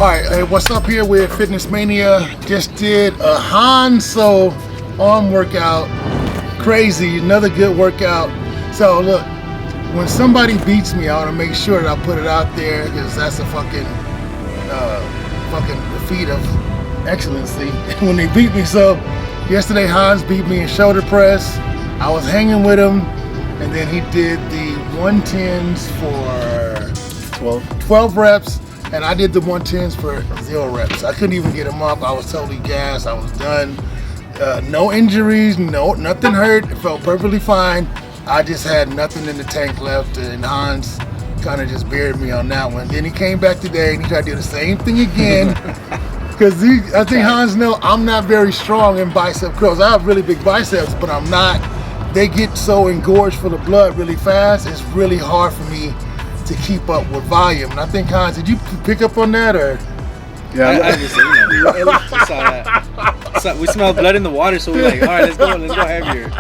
All right, hey, what's up here with Fitness Mania? Just did a Hanso arm workout. Crazy, another good workout. So look, when somebody beats me, I want to make sure that I put it out there because that's a fucking defeat of excellency when they beat me. So yesterday Hans beat me in shoulder press. I was hanging with him, and then he did the 110s for 12 reps. And I did the 110s for 0 reps. I couldn't even get them up. I was totally gassed. I was done. No injuries, nothing hurt. It felt perfectly fine. I just had nothing in the tank left, and Hans kind of just buried me on that one. Then he came back today and he tried to do the same thing again. Because I think Hans knows I'm not very strong in bicep curls. I have really big biceps, but I'm not. They get so engorged full of blood really fast. It's really hard for me to keep up with volume. And I think, Hans, did you pick up on that, or? Yeah, I just seen that. I saw that. So we smelled blood in the water, so we're like, all right, let's go heavier.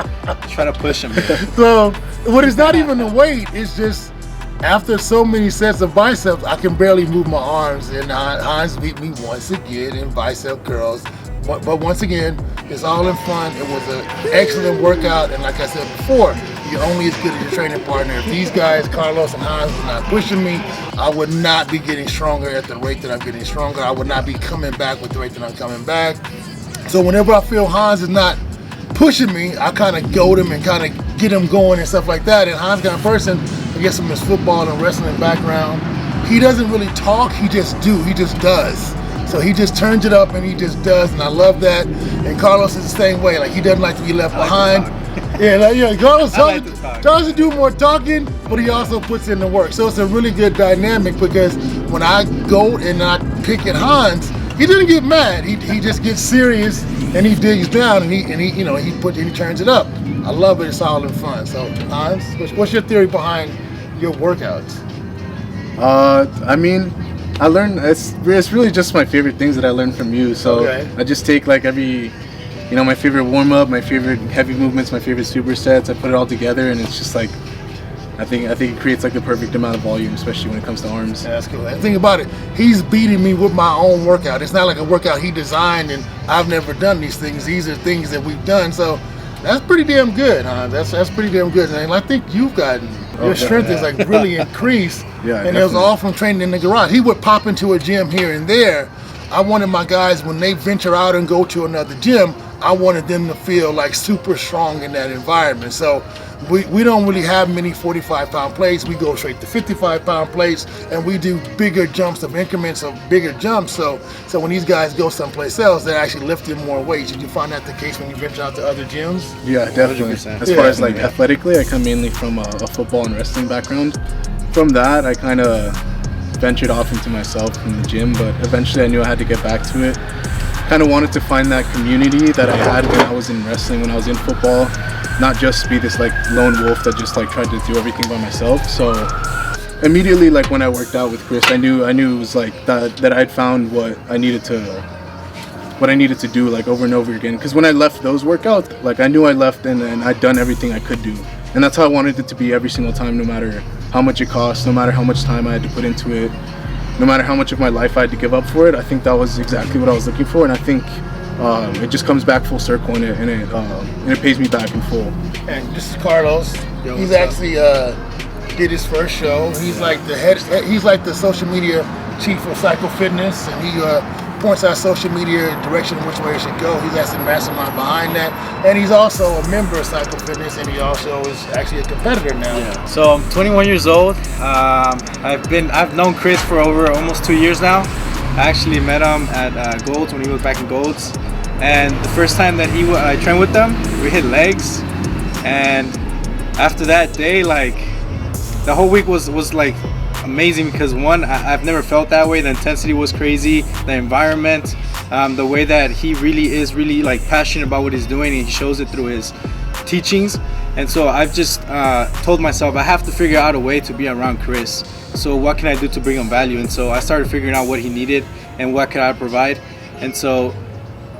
Try to push him. So, what it's not even the weight, it's just after so many sets of biceps, I can barely move my arms, and Hans beat me once again in bicep curls. But once again, it's all in fun. It was an excellent workout, and like I said before, you're only as good as your training partner. If these guys, Carlos and Hans, were not pushing me, I would not be getting stronger at the rate that I'm getting stronger. I would not be coming back with the rate that I'm coming back. So whenever I feel Hans is not pushing me, I kind of goad him and kind of get him going and stuff like that. And Hans kind of person, I guess from his football and wrestling background, he doesn't really talk, he just does. So he just turns it up and he just does, and I love that. And Carlos is the same way, like he doesn't like to be left behind. Carlos tries to do more talking, but he also puts in the work. So it's a really good dynamic because when I go and I pick at Hans, he doesn't get mad. He just gets serious and he digs down and he turns it up. I love it. It's all in fun. So Hans, what's your theory behind your workouts? I mean, I learned it's really just my favorite things that I learned from you. So okay. I just take like every, my favorite warm up, my favorite heavy movements, my favorite supersets. I put it all together, and it's just like, I think it creates like the perfect amount of volume, especially when it comes to arms. Yeah, that's cool. And think about it, he's beating me with my own workout. It's not like a workout he designed, and I've never done these things. These are things that we've done. So that's pretty damn good, huh? That's pretty damn good. And I think you've gotten your strength is like really increased. Yeah, and it was all from training in the garage. He would pop into a gym here and there. I wanted my guys, when they venture out and go to another gym, I wanted them to feel like super strong in that environment. So we don't really have many 45-pound plates. We go straight to 55-pound plates, and we do bigger jumps of increments of bigger jumps. So when these guys go someplace else, they're actually lifting more weights. Did you find that the case when you venture out to other gyms? Yeah, definitely. 100%. As far as like athletically, I come mainly from a football and wrestling background. From that, I kind of ventured off into myself in the gym, but eventually I knew I had to get back to it. Kind of wanted to find that community that I had when I was in wrestling, when I was in football, not just be this like lone wolf that just like tried to do everything by myself. So immediately, like when I worked out with Chris, I knew it was like that I'd found what I needed to do like over and over again. Because when I left those workouts, like I knew I left and I'd done everything I could do. And that's how I wanted it to be every single time, no matter how much it cost, no matter how much time I had to put into it, no matter how much of my life I had to give up for it. I think that was exactly what I was looking for, and I think it just comes back full circle, and it pays me back in full. And this is Carlos. He's actually did his first show. He's like he's like the social media chief of Psycho Fitness, and he points out social media direction which way it should go. He's actually the mastermind behind that, and he's also a member of Psycho Fitness, and he also is actually a competitor now. Yeah. So I'm 21 years old. I've known Chris for over almost 2 years now. I actually met him at Golds when he was back in Golds, and the first time that I trained with them, we hit legs, and after that day, like the whole week was like amazing because one, I've never felt that way. The intensity was crazy, the environment, the way that he really is like passionate about what he's doing, and he shows it through his teachings. And so I've just told myself I have to figure out a way to be around Chris. So what can I do to bring him value? And so I started figuring out what he needed and what could I provide. And so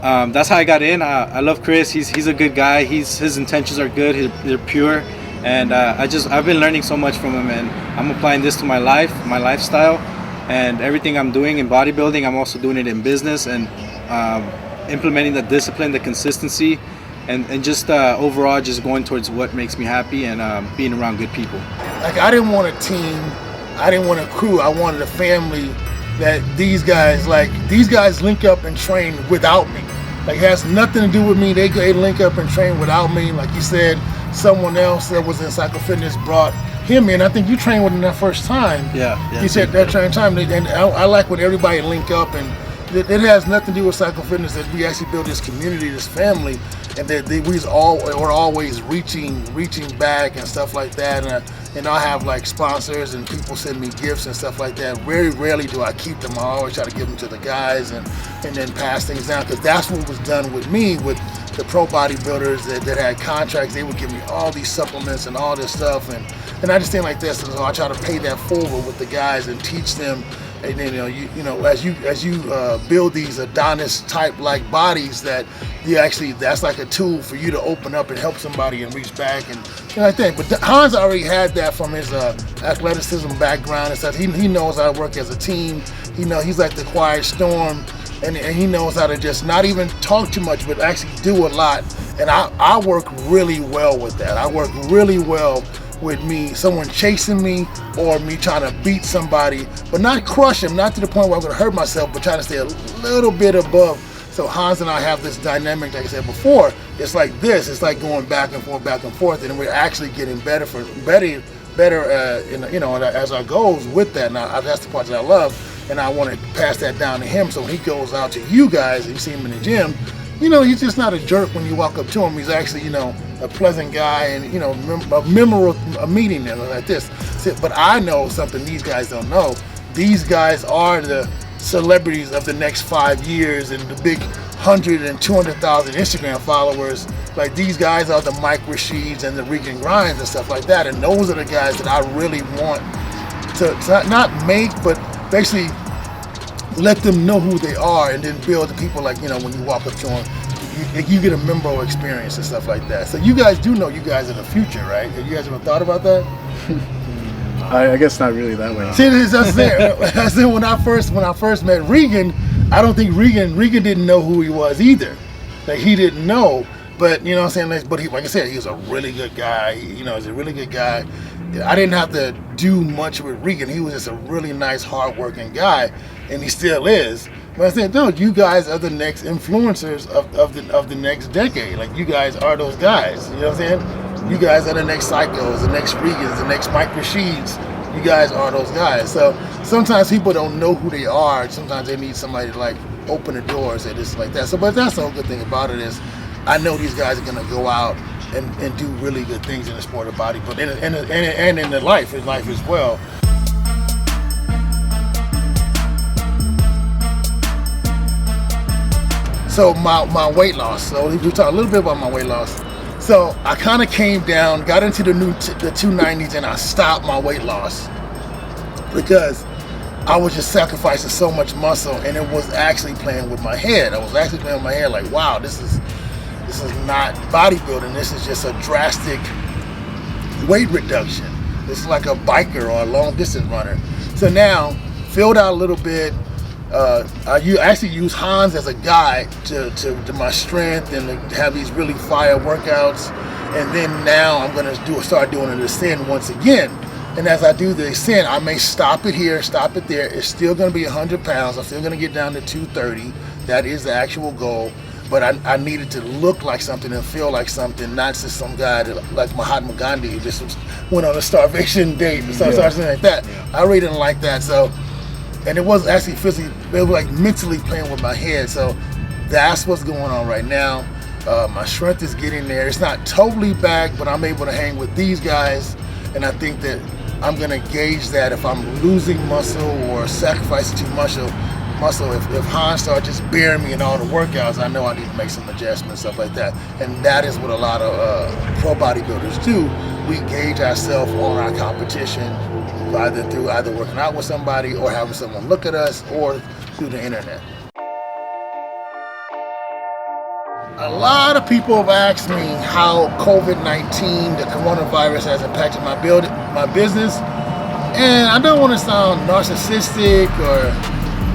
that's how I got in. I love Chris. He's a good guy. His intentions are good. They're pure. And I've been learning so much from him, and I'm applying this to my life, my lifestyle, And everything I'm doing in bodybuilding, I'm also doing it in business, and implementing the discipline, the consistency, and just overall just going towards what makes me happy, and being around good people. Like, I didn't want a team, I didn't want a crew, I wanted a family that these guys link up and train without me. Like, it has nothing to do with me. They link up and train without me. Like you said, someone else that was in Cycle Fitness brought him in. I think you trained with him that first time. Yeah. You said that training time, and I like when everybody link up, and it has nothing to do with Cycle Fitness. That we actually build this community, this family, and that we're always reaching back and stuff like that. And I have like sponsors and people send me gifts and stuff like that. Very rarely do I keep them. I always try to give them to the guys and then pass things down, because that's what was done with me with the pro bodybuilders that had contracts. They would give me all these supplements and all this stuff, and I just think like this. So I try to pay that forward with the guys and teach them. And then as you build these Adonis type like bodies, that that's like a tool for you to open up and help somebody and reach back and like that. But Hans already had that from his athleticism background and stuff. He knows how to work as a team. He's like the quiet storm, and he knows how to just not even talk too much, but actually do a lot. And I work really well with that. I work really well with someone chasing me, or me trying to beat somebody, but not crush him, not to the point where I'm going to hurt myself, but trying to stay a little bit above. So Hans and I have this dynamic, like I said before. It's like this. It's like going back and forth, and we're actually getting better as our goals with that. Now that's the part that I love, and I want to pass that down to him. So when he goes out to you guys, and you see him in the gym, he's just not a jerk when you walk up to him. He's actually, a pleasant guy, and a meeting like this. But I know something these guys don't know. These guys are the celebrities of the next 5 years, and the big 100 and 200,000 Instagram followers. Like, these guys are the Mike Rasheeds and the Regan Grimes and stuff like that. And those are the guys that I really want to not make, but basically let them know who they are, and then build the people, like, when you walk up to them, you get a memorable experience and stuff like that. So you guys do know you guys are the future, right? Have you guys ever thought about that? I guess not really that way. See, that's there. I said when I first met Regan, I don't think Regan didn't know who he was either. Like, he didn't know, but you know what I'm saying. But like I said, he was a really good guy. He's a really good guy. I didn't have to do much with Regan. He was just a really nice, hardworking guy, and he still is. But I said, no, you guys are the next influencers of the next decade. Like, you guys are those guys. You know what I'm saying? You guys are the next Psychos, the next Regans, the next Mike Rasheeds. You guys are those guys. So sometimes people don't know who they are. Sometimes they need somebody to like open the doors and it's like that. So, but that's the whole good thing about it is, I know these guys are gonna go out and do really good things in the sport of bodybuilding and in life as well. So my weight loss. So we talk a little bit about my weight loss. So I kind of came down, got into the 290s, and I stopped my weight loss because I was just sacrificing so much muscle, and it was actually playing with my head. I was actually playing with my head, like, wow, this is not bodybuilding. This is just a drastic weight reduction. This is like a biker or a long distance runner. So now, filled out a little bit. I actually use Hans as a guide to my strength and to have these really fire workouts. And then now I'm gonna start doing an ascend once again. And as I do the ascend, I may stop it here, stop it there. It's still gonna be 100 pounds. I'm still gonna get down to 230. That is the actual goal. But I needed to look like something and feel like something, not just some guy like Mahatma Gandhi who just went on a starvation date or something like that. I really didn't like that. So. And it wasn't actually physically, it was like mentally playing with my head. So that's what's going on right now. My strength is getting there. It's not totally back, but I'm able to hang with these guys. And I think that I'm gonna gauge that if I'm losing muscle or sacrificing too much muscle. If Hans starts just bearing me in all the workouts, I know I need to make some adjustments, stuff like that. And that is what a lot of pro bodybuilders do. We gauge ourselves on our competition, either working out with somebody or having someone look at us or through the internet. A lot of people have asked me how COVID-19, the coronavirus, has impacted my business. And I don't want to sound narcissistic or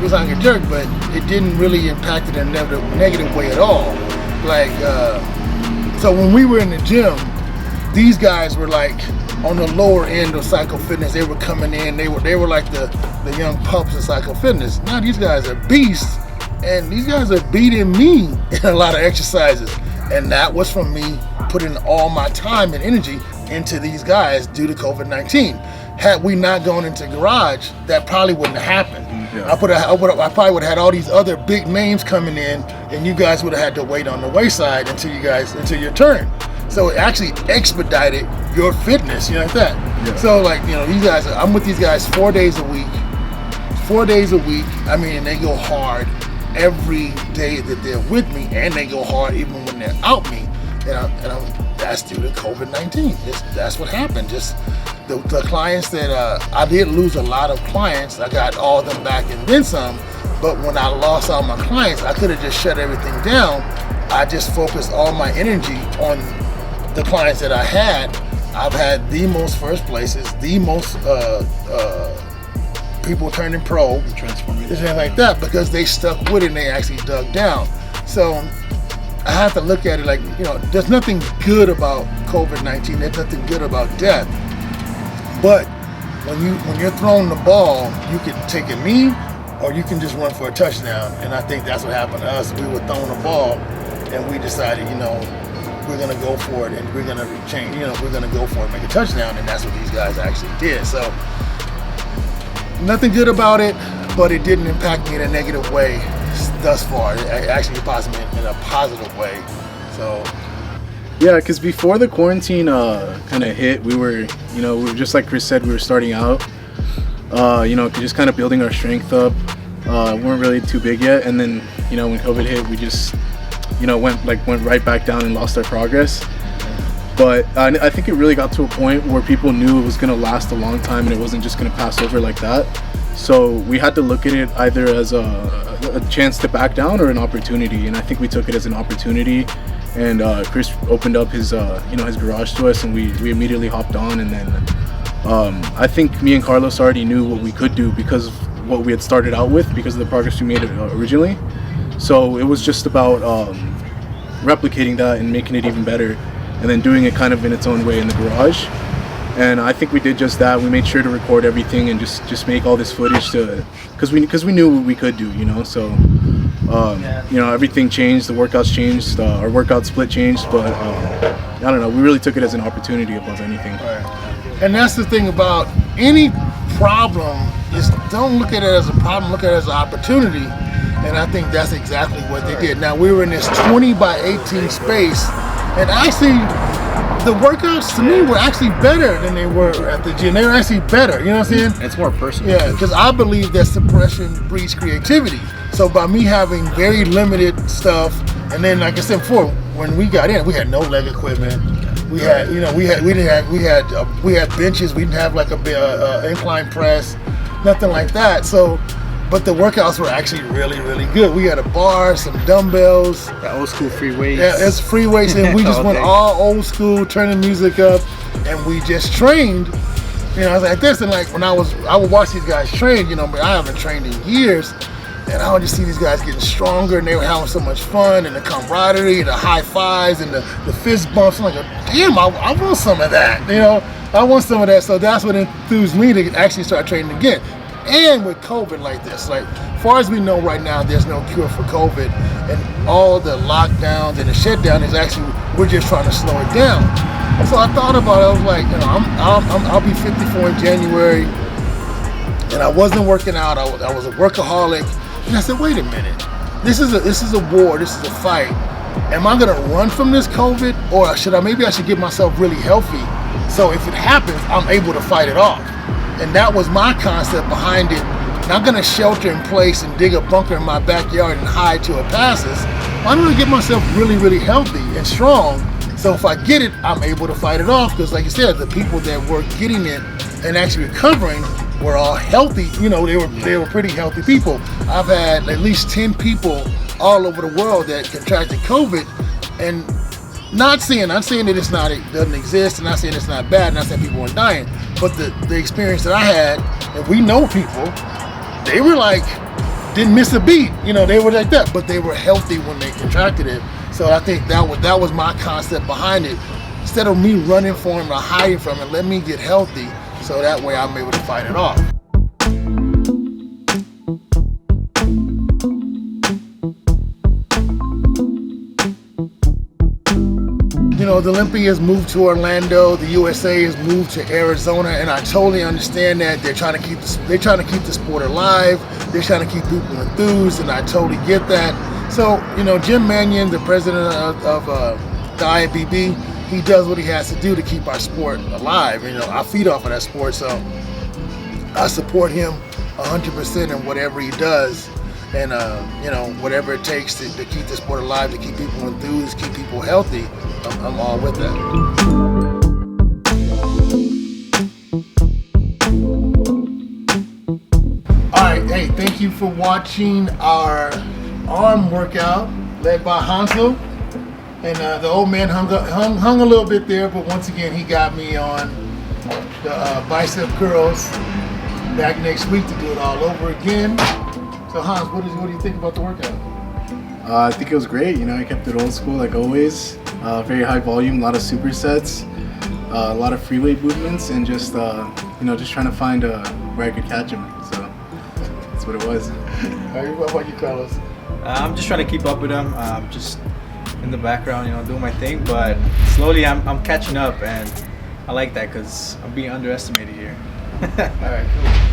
sound like a jerk, but it didn't really impact it in a negative way at all. Like, so when we were in the gym, these guys were like on the lower end of Psycho Fitness. They were coming in, they were like the young pups of Psycho Fitness. Now these guys are beasts, and these guys are beating me in a lot of exercises. And that was from me putting all my time and energy into these guys due to COVID-19. Had we not gone into garage, that probably wouldn't have happened. Yeah. I probably would have had all these other big names coming in, and you guys would have had to wait on the wayside until your turn. So it actually expedited your fitness, you know, like that. Yeah. So like, you know, these guys, I'm with these guys 4 days a week. 4 days a week. I mean, and they go hard every day that they're with me, and they go hard even when they're out me. That's due to COVID-19. That's what happened. Just the clients that I did lose a lot of clients. I got all of them back and then some. But when I lost all my clients, I could have just shut everything down. I just focused all my energy on the clients that I had. I've had the most first places, the most people turning pro, Transforming. things like that, because they stuck with it and they actually dug down. So I have to look at it like, you know, there's nothing good about COVID-19. There's nothing good about death. But when you're throwing the ball, you can take a knee or you can just run for a touchdown. And I think that's what happened to us. We were throwing the ball and we decided, you know, we're gonna go for it and we're gonna change, you know, we're gonna go for it, make a touchdown, and that's what these guys actually did. So nothing good about it, but it didn't impact me in a negative way thus far. It actually impacted me in a positive way. So Yeah, because before the quarantine kind of hit, we were just like Chris said, we were starting out, just kind of building our strength up. We weren't really too big yet, and then when COVID hit, we just went right back down and lost our progress. But I think it really got to a point where people knew it was going to last a long time and it wasn't just going to pass over like that. So we had to look at it either as a chance to back down or an opportunity, and I think we took it as an opportunity. And Chris opened up his his garage to us, and we immediately hopped on. And then I think me and Carlos already knew what we could do because of what we had started out with, because of the progress we made originally. So it was just about replicating that and making it even better, and then doing it kind of in its own way in the garage. And I think we did just that. We made sure to record everything and just make all this footage because we knew what we could do, So everything changed. The workouts changed. Our workout split changed. But I don't know. We really took it as an opportunity above anything. Right. And that's the thing about any problem is don't look at it as a problem. Look at it as an opportunity. And I think that's exactly what they did. Now we were in this 20 by 18 space, and actually the workouts to me were actually better than they were at the gym. They were actually better, you know what I'm saying? It's more personal. Yeah, because I believe that suppression breeds creativity. So by me having very limited stuff, and then like I said before, when we got in, we had no leg equipment. We had, we had benches. We didn't have like a incline press, nothing like that. So, but the workouts were actually really, really good. We had a bar, some dumbbells. The old school free weights. Yeah, it's free weights, and we just went all old school, turning music up, and we just trained. I was like this, and like when I would watch these guys train, but I haven't trained in years, and I would just see these guys getting stronger, and they were having so much fun, and the camaraderie, and the high fives, and the fist bumps. I'm like, damn, I want some of that, I want some of that. So that's what enthused me to actually start training again. And with COVID like this, like far as we know right now, there's no cure for COVID, and all the lockdowns and the shutdown is actually, we're just trying to slow it down. So I thought about it. I was like, I'll be 54 in January, and I wasn't working out. I was a workaholic, and I said, wait a minute, this is a war, this is a fight. Am I gonna run from this COVID, or maybe I should get myself really healthy, so if it happens, I'm able to fight it off. And that was my concept behind it. Not gonna shelter in place and dig a bunker in my backyard and hide till it passes. I'm gonna get myself really, really healthy and strong. So if I get it, I'm able to fight it off. Because like you said, the people that were getting it and actually recovering were all healthy. They were pretty healthy people. I've had at least 10 people all over the world that contracted COVID, and not saying that it doesn't exist, and not saying it's not bad, not saying people are dying, But the experience that I had, and we know people, they were like, didn't miss a beat. You know, they were like that, but they were healthy when they contracted it. So I think that was my concept behind it. Instead of me running for him or hiding from it, let me get healthy so that way I'm able to fight it off. You know, the Olympians moved to Orlando, the USA has moved to Arizona, and I totally understand that they're trying to keep the sport alive. They're trying to keep people enthused, and I totally get that. So, you know, Jim Manion, the president of the IFBB, he does what he has to do to keep our sport alive. You know, I feed off of that sport, so I support him 100% in whatever he does. And you know, whatever it takes to keep the sport alive, to keep people enthused, keep people healthy, I'm all with that. All right, hey, thank you for watching our arm workout led by Hansel. And the old man hung a little bit there, but once again, he got me on the bicep curls back next week to do it all over again. So Hans, what do you think about the workout? I think it was great. You know, I kept it old school like always. Very high volume, a lot of supersets, a lot of free weight movements, and just you know, just trying to find where I could catch him. So that's what it was. What about you, Carlos? I'm just trying to keep up with him. Just in the background, you know, doing my thing. But slowly, I'm catching up, and I like that because I'm being underestimated here. All right, cool.